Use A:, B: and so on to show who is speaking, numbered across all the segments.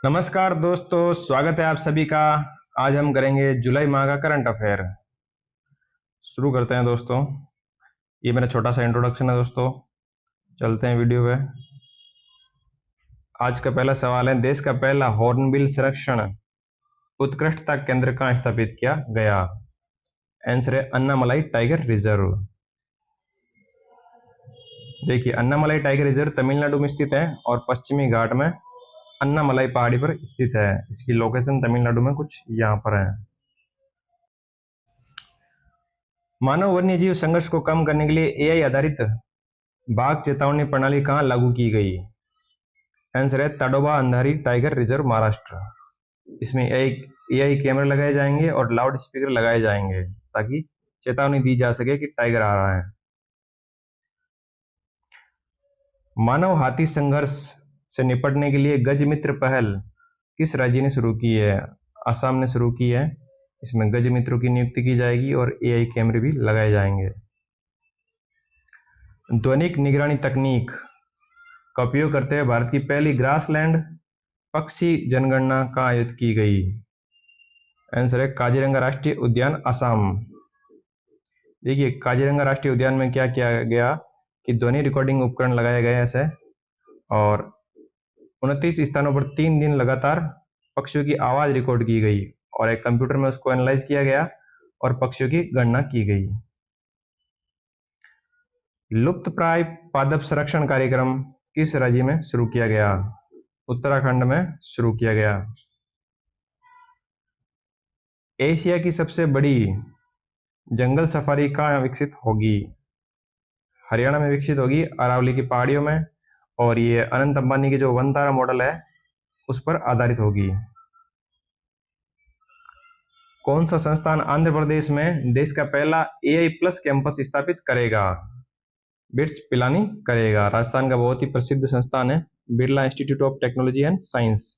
A: नमस्कार दोस्तों, स्वागत है आप सभी का। आज हम करेंगे जुलाई माह का करंट अफेयर। शुरू करते हैं दोस्तों। ये मेरा छोटा सा इंट्रोडक्शन है दोस्तों। चलते हैं वीडियो पे। आज का पहला सवाल है, देश का पहला हॉर्नबिल संरक्षण उत्कृष्टता केंद्र कहाँ स्थापित किया गया? आंसर है अन्नामलाई टाइगर रिजर्व। देखिए, अन्नामलाई टाइगर रिजर्व तमिलनाडु में स्थित है और पश्चिमी घाट में अन्नामलाई पहाड़ी पर स्थित है। इसकी लोकेशन तमिलनाडु में कुछ यहाँ पर है। मानव वन्यजीव संघर्ष को कम करने के लिए एआई आधारित बाघ चेतावनी प्रणाली कहाँ लागू की गई? आंसर है ताडोबा अंधारी टाइगर रिजर्व, महाराष्ट्र। इसमें एआई कैमरे लगाए जाएंगे और लाउड स्पीकर लगाए जाएंगे ताकि चेतावनी दी जा सके कि टाइगर आ रहा है। मानव हाथी संघर्ष से निपटने के लिए गज मित्र पहल किस राज्य ने शुरू की है? असम ने शुरू की है। इसमें गज मित्रों की नियुक्ति की जाएगी और एआई कैमरे भी लगाए जाएंगे। ध्वनिक निगरानी तकनीक का उपयोग करते हुए भारत की पहली ग्रासलैंड पक्षी जनगणना कहाँ आयोजित की गई? आंसर है काजीरंगा राष्ट्रीय उद्यान, असम। देखिए, काजीरंगा राष्ट्रीय उद्यान में क्या किया गया कि ध्वनि रिकॉर्डिंग उपकरण लगाए गए ऐसे, और 29 स्थानों पर 3 दिन लगातार पक्षियों की आवाज रिकॉर्ड की गई और एक कंप्यूटर में उसको एनालाइज किया गया और पक्षियों की गणना की गई। लुप्तप्राय पादप संरक्षण कार्यक्रम किस राज्य में शुरू किया गया? उत्तराखंड में शुरू किया गया। एशिया की सबसे बड़ी जंगल सफारी कहाँ विकसित होगी? हरियाणा में विकसित होगी, अरावली की पहाड़ियों में, और ये अनंत अंबानी की जो वनतारा मॉडल है उस पर आधारित होगी। कौन सा संस्थान आंध्र प्रदेश में देश का पहला एआई प्लस कैंपस स्थापित करेगा? बिट्स पिलानी करेगा। राजस्थान का बहुत ही प्रसिद्ध संस्थान है Birla institute of technology and science,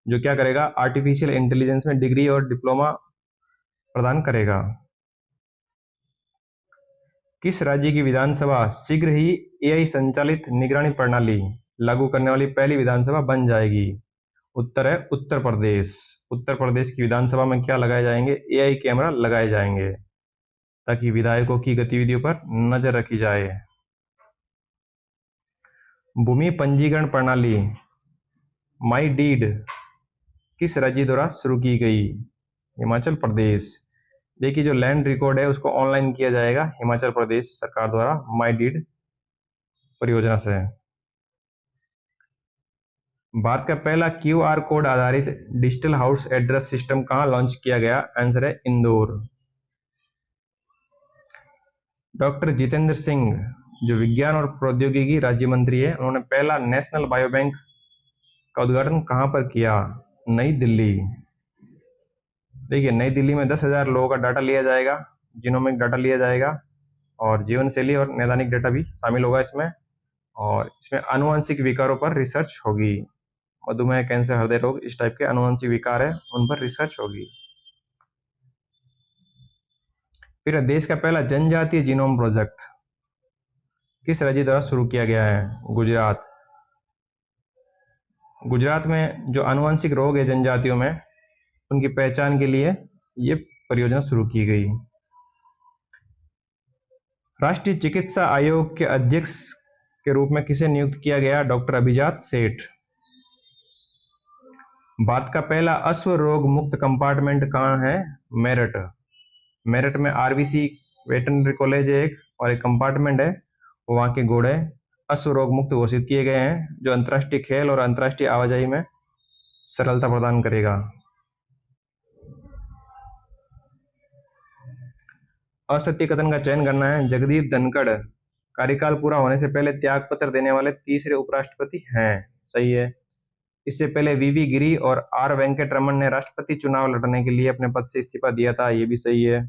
A: जो क्या करेगा, आर्टिफिशियल इंटेलिजेंस में डिग्री और डिप्लोमा प्रदान करेगा। किस राज्य की विधानसभा शीघ्र ही एआई संचालित निगरानी प्रणाली लागू करने वाली पहली विधानसभा बन जाएगी? उत्तर है उत्तर प्रदेश। उत्तर प्रदेश की विधानसभा में क्या लगाए जाएंगे? एआई कैमरा लगाए जाएंगे ताकि विधायकों की गतिविधियों पर नजर रखी जाए। भूमि पंजीकरण प्रणाली माई डीड किस राज्य द्वारा शुरू की गई? हिमाचल प्रदेश। देखिए, जो लैंड रिकॉर्ड है उसको ऑनलाइन किया जाएगा हिमाचल प्रदेश सरकार द्वारा माई डीड परियोजना से। भारत का पहला क्यूआर कोड आधारित डिजिटल हाउस एड्रेस सिस्टम कहाँ लॉन्च किया गया? आंसर है इंदौर। डॉक्टर जितेंद्र सिंह जो विज्ञान और प्रौद्योगिकी राज्य मंत्री है, उन्होंने पहला नेशनल बायोबैंक का उद्घाटन कहाँ पर किया? नई दिल्ली। देखिए, नई दिल्ली में 10,000 लोगों का डाटा लिया जाएगा, जीनोमिक डाटा लिया जाएगा, और जीवन शैली और नैदानिक डाटा भी शामिल होगा इसमें, और इसमें आनुवंशिक विकारों पर रिसर्च होगी। मधुमेह, कैंसर, हृदय रोग, इस टाइप के आनुवंशिक विकार है उन पर रिसर्च होगी। फिर देश का पहला जनजातीय जीनोम प्रोजेक्ट किस राज्य द्वारा शुरू किया गया है? गुजरात। गुजरात में जो आनुवंशिक रोग है जनजातियों में, उनकी पहचान के लिए ये परियोजना शुरू की गई। राष्ट्रीय चिकित्सा आयोग के अध्यक्ष के रूप में किसे नियुक्त किया गया? डॉक्टर अभिजात सेठ। भारत का पहला अश्व रोग मुक्त कंपार्टमेंट कहाँ है? मेरठ। मेरठ में आरबीसी वेटरनरी कॉलेज है एक, और एक कंपार्टमेंट है, वहाँ के घोड़े अश्व रोग मुक्त घोषित किए गए हैं, जो अंतर्राष्ट्रीय खेल और अंतर्राष्ट्रीय आवाजाही में सरलता प्रदान करेगा। असत्य कथन का चयन करना है। जगदीप धनखड़ कार्यकाल पूरा होने से पहले त्यागपत्र देने वाले तीसरे उपराष्ट्रपति हैं। सही है। इससे पहले वीवी गिरी और आर वेंकटरमन ने राष्ट्रपति चुनाव लड़ने के लिए अपने पद से इस्तीफा दिया था। ये भी सही है।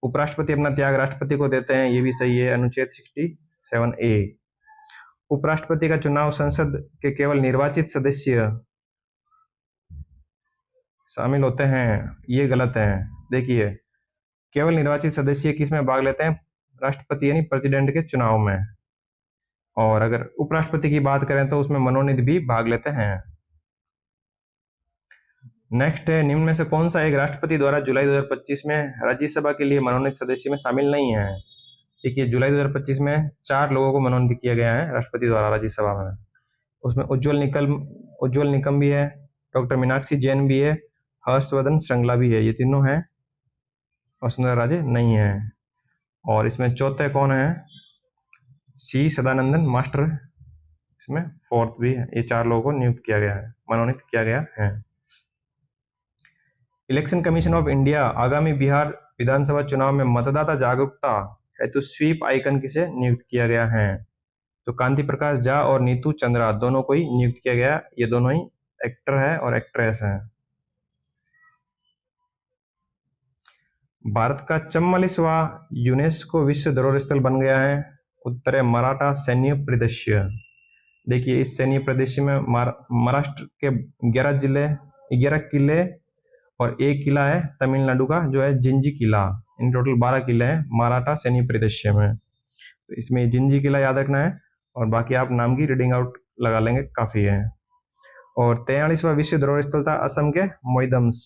A: उपराष्ट्रपति अपना त्याग राष्ट्रपति को देते हैं। ये भी सही है। अनुच्छेद 67A। उपराष्ट्रपति का चुनाव संसद के केवल निर्वाचित सदस्य शामिल होते हैं, ये गलत है। देखिए, केवल निर्वाचित सदस्य किस में भाग लेते हैं? राष्ट्रपति यानी प्रेसिडेंट के चुनाव में। और अगर उपराष्ट्रपति की बात करें तो उसमें मनोनीत भी भाग लेते हैं। नेक्स्ट है, निम्न में से कौन सा एक राष्ट्रपति द्वारा जुलाई 2025 में राज्यसभा के लिए मनोनीत सदस्य में शामिल नहीं है? देखिए, जुलाई 2025 में 4 लोगों को मनोनीत किया गया है राष्ट्रपति द्वारा राज्यसभा में। उसमें उज्ज्वल निकम भी है, डॉक्टर मीनाक्षी जैन भी है, हर्षवर्धन श्रृंगला भी है, ये तीनों हैं। वसुंधरा राजे नहीं है। और इसमें चौथे कौन है? सी सदानंदन मास्टर इसमें फोर्थ भी है। ये 4 लोगों को नियुक्त किया गया है, मनोनीत किया गया है। इलेक्शन कमीशन ऑफ इंडिया आगामी बिहार विधानसभा चुनाव में मतदाता जागरूकता हेतु स्वीप आइकन किसे नियुक्त किया गया है? तो कांति प्रकाश झा और नीतू चंद्रा दोनों को ही नियुक्त किया गया। ये दोनों ही एक्टर है और एक्ट्रेस हैं। भारत का 44वां यूनेस्को विश्व धरोहर स्थल बन गया है उत्तर मराठा सैन्य परिदृश्य। देखिए, इस सैन्य परिदृश्य में महाराष्ट्र के 11 किले और एक किला है तमिलनाडु का जो है जिंजी किला। इन टोटल 12 किले हैं मराठा सैन्य परिदृश्य में। तो इसमें जिंजी किला याद रखना है और बाकी आप नाम की रीडिंग आउट लगा लेंगे, काफी है। और 43वां विश्व धरोहर स्थल था असम के मोइदम्स,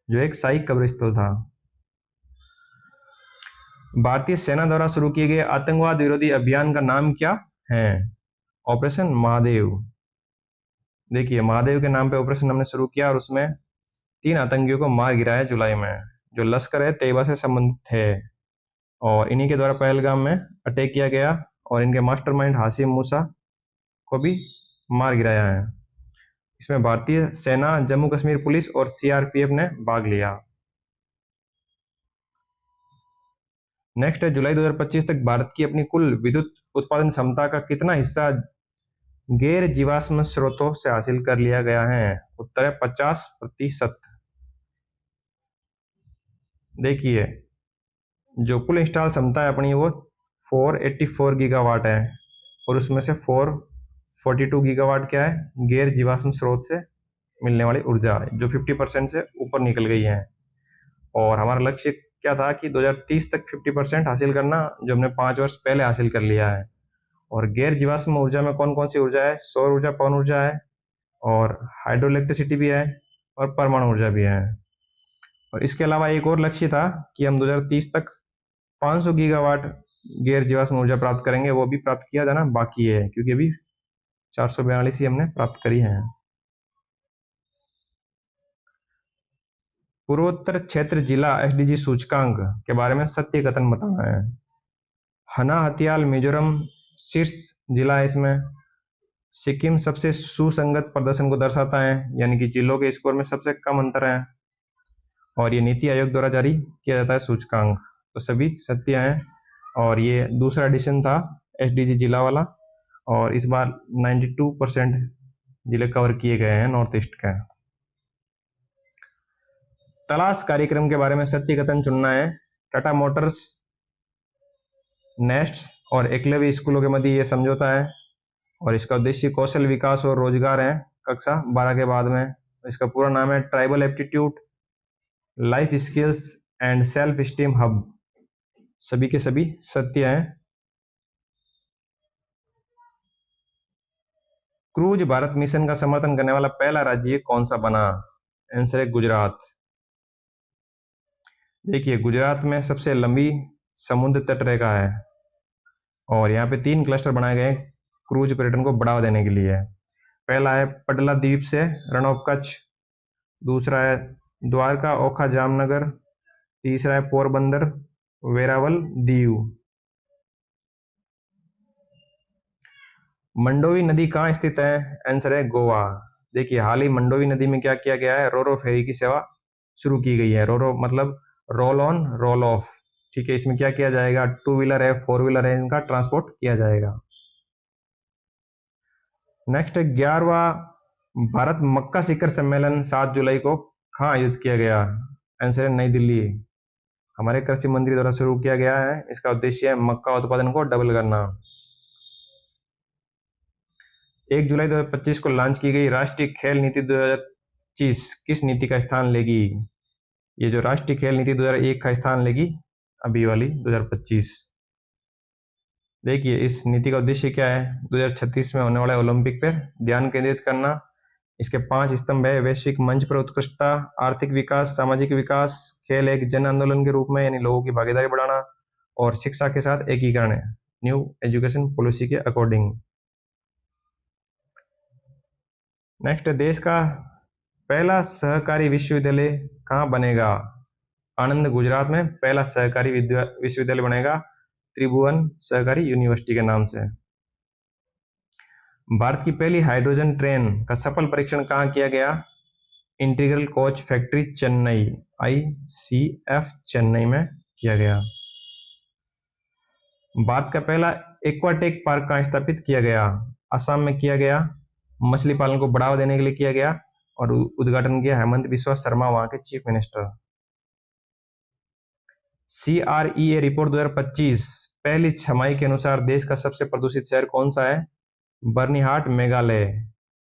A: जो एक शाही कब्र स्थल था। भारतीय सेना द्वारा शुरू किए गए आतंकवाद विरोधी अभियान का नाम क्या है? ऑपरेशन महादेव। देखिए, महादेव के नाम पे ऑपरेशन हमने शुरू किया और उसमें 3 आतंकियों को मार गिराया जुलाई में, जो लश्कर है तैयबा से संबंधित थे। और इन्हीं के द्वारा पहलगाम में अटैक किया गया और इनके मास्टरमाइंड हाशिम मूसा को भी मार गिराया है। इसमें भारतीय सेना, जम्मू कश्मीर पुलिस और सीआरपीएफ ने भाग लिया। नेक्स्ट है, जुलाई 2025 तक भारत की अपनी कुल विद्युत उत्पादन क्षमता का कितना हिस्सा गैर जीवाश्म स्रोतों से हासिल कर लिया गया है? उत्तर है 50%। देखिए, जो कुल इंस्टॉल क्षमता है अपनी वो 484 गीगावाट है और उसमें से 442 गीगावाट क्या है? गैर जीवाश्म स्रोत से मिलने वाली ऊर्जा, जो 50% से ऊपर निकल गई है। और हमारा लक्ष्य क्या था कि 2030 तक 50% हासिल करना, जो हमने 5 वर्ष पहले हासिल कर लिया है। और गैर जीवाश्म ऊर्जा में कौन कौन सी ऊर्जा है? सौर ऊर्जा, पवन ऊर्जा है और हाइड्रो इलेक्ट्रिसिटी भी है और परमाणु ऊर्जा भी है। और इसके अलावा एक और लक्ष्य था कि हम 2030 तक 500 गीगावाट गैर जीवाश्म ऊर्जा प्राप्त करेंगे, वो भी प्राप्त किया जाना बाकी है क्योंकि अभी 442 ही हमने प्राप्त करी है। पूर्वोत्तर क्षेत्र जिला एसडीजी सूचकांक के बारे में सत्य कथन बताना है। हना हथियाल मिजोरम शीर्ष जिला है इसमें। सिक्किम सबसे सुसंगत प्रदर्शन को दर्शाता है, यानी कि जिलों के स्कोर में सबसे कम अंतर है। और ये नीति आयोग द्वारा जारी किया जाता है सूचकांक। तो सभी सत्य हैं। और ये दूसरा एडिशन था एसडीजी जिला वाला और इस बार 92% जिले कवर किए गए हैं नॉर्थ ईस्ट के। तलाश कार्यक्रम के बारे में सत्य कथन चुनना है। टाटा मोटर्स, नेस्ट और एकलव्य स्कूलों के मध्य ये समझौता है और इसका उद्देश्य कौशल विकास और रोजगार है कक्षा 12 के बाद में। इसका पूरा नाम है tribal aptitude life skills and self esteem hub. सभी के सभी सत्य हैं। क्रूज भारत मिशन का समर्थन करने वाला पहला राज्य कौन सा बना? आंसर है गुजरात। देखिए, गुजरात में सबसे लंबी समुद्र तट रेखा है और यहाँ पे 3 क्लस्टर बनाए गए क्रूज पर्यटन को बढ़ावा देने के लिए। पहला है पटला द्वीप से रण ऑफ कच्छ, दूसरा है द्वारका, ओखा, जामनगर, तीसरा है पोरबंदर, वेरावल, दीव। मंडोवी नदी कहाँ स्थित है? आंसर है गोवा। देखिए, हाल ही मंडोवी नदी में क्या किया गया है? रोरो फेरी की सेवा शुरू की गई है। रोरो मतलब रोल ऑन रोल ऑफ। ठीक है, इसमें क्या किया जाएगा? 2 व्हीलर है, 4 व्हीलर है, इनका ट्रांसपोर्ट किया जाएगा। नेक्स्ट है 11वां भारत मक्का शिखर सम्मेलन 7 जुलाई को कहाँ आयोजित किया गया? आंसर है नई दिल्ली। हमारे कृषि मंत्री द्वारा शुरू किया गया है। इसका उद्देश्य है मक्का उत्पादन को डबल करना। 1 जुलाई 2025 को लॉन्च की गई राष्ट्रीय खेल नीति 2025 किस नीति का स्थान लेगी? ये जो राष्ट्रीय खेल नीति 2001 का स्थान लेगी अभी वाली 2025। देखिए, इस नीति का उद्देश्य क्या है? 2036 में होने वाले ओलंपिक पर ध्यान केंद्रित करना, इसके 5 स्तंभ है: वैश्विक मंच पर उत्कृष्टता, आर्थिक विकास, सामाजिक विकास, खेल एक जन आंदोलन के रूप में यानी लोगों की भागीदारी बढ़ाना, और शिक्षा के साथ एकीकरण है, न्यू एजुकेशन पॉलिसी के अकॉर्डिंग। नेक्स्ट, देश का पहला सहकारी विश्वविद्यालय कहाँ बनेगा? आनंद, गुजरात में पहला सहकारी विश्वविद्यालय बनेगा त्रिभुवन सहकारी यूनिवर्सिटी के नाम से। भारत की पहली हाइड्रोजन ट्रेन का सफल परीक्षण कहाँ किया गया? Integral coach factory Chennai, ICF Chennai में किया गया। भारत का पहला एक्वाटेक पार्क कहाँ स्थापित किया गया? असम में किया गया। मछली पालन को बढ़ावा देने के लिए किया गया और उद्घाटन किया हेमंत बिस्वा शर्मा, वहां के चीफ मिनिस्टर। CREA रिपोर्ट 2025 पहली छमाही के अनुसार देश का सबसे प्रदूषित शहर कौन सा है? बर्निहाट, मेघालय।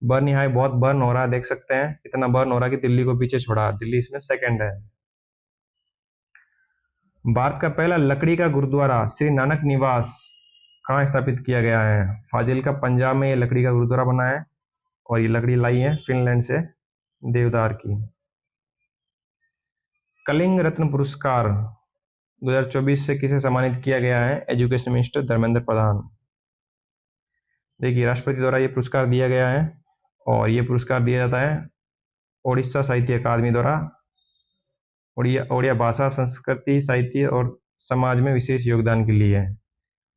A: बर्निहाट बहुत बर्न हो रहा है, देख सकते हैं इतना बर्न हो रहा है कि दिल्ली को पीछे छोड़ा, दिल्ली इसमें सेकंड है। भारत का पहला लकड़ी का गुरुद्वारा श्री नानक निवास कहाँ स्थापित किया गया है? फाजिल्का, पंजाब में ये लकड़ी का गुरुद्वारा बना है और ये लकड़ी लाई है फिनलैंड से, देवदार की। कलिंग रत्न पुरस्कार 2024 से किसे सम्मानित किया गया है? Education minister Dharmendra Pradhan. देखिए, राष्ट्रपति द्वारा ये पुरस्कार दिया गया है और ये पुरस्कार दिया जाता है ओडिशा साहित्य अकादमी द्वारा ओडिया भाषा, संस्कृति, साहित्य और समाज में विशेष योगदान के लिए।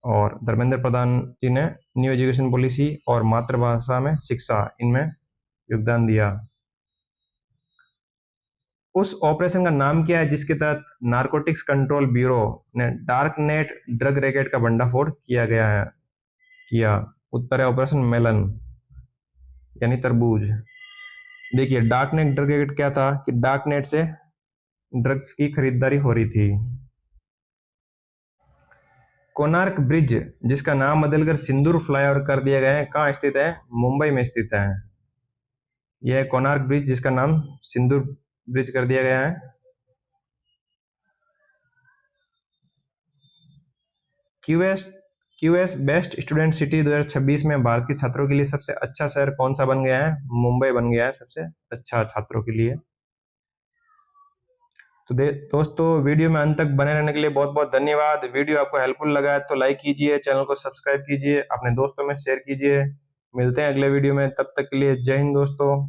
A: और धर्मेंद्र प्रधान जी ने न्यू एजुकेशन पॉलिसी और मातृभाषा में शिक्षा, इनमें योगदान दिया। उस ऑपरेशन का नाम क्या है जिसके तहत नारकोटिक्स कंट्रोल ब्यूरो ने डार्क नेट ड्रग रैकेट का भंडाफोड़ किया? उत्तर है ऑपरेशन मेलन, यानी तरबूज। देखिए, डार्क नेट ड्रग रैकेट क्या था कि डार्क नेट से ड्रग्स की खरीदारी हो रही थी। कोणार्क ब्रिज, जिसका नाम बदलकर सिंदूर फ्लाईओवर कर दिया गया है, कहाँ स्थित है? मुंबई में स्थित है। यह कोणार्क ब्रिज, जिसका नाम सिंदूर ब्रिज कर दिया गया है। क्यूएस बेस्ट स्टूडेंट सिटी 2026 में भारत के छात्रों के लिए सबसे अच्छा शहर कौन सा बन गया है? मुंबई बन गया है सबसे अच्छा छात्रों के लिए। तो दोस्तों, वीडियो में अंत तक बने रहने के लिए बहुत बहुत धन्यवाद। वीडियो आपको हेल्पफुल लगा है तो लाइक कीजिए, चैनल को सब्सक्राइब कीजिए, अपने दोस्तों में शेयर कीजिए। मिलते हैं अगले वीडियो में, तब तक के लिए जय हिंद दोस्तों।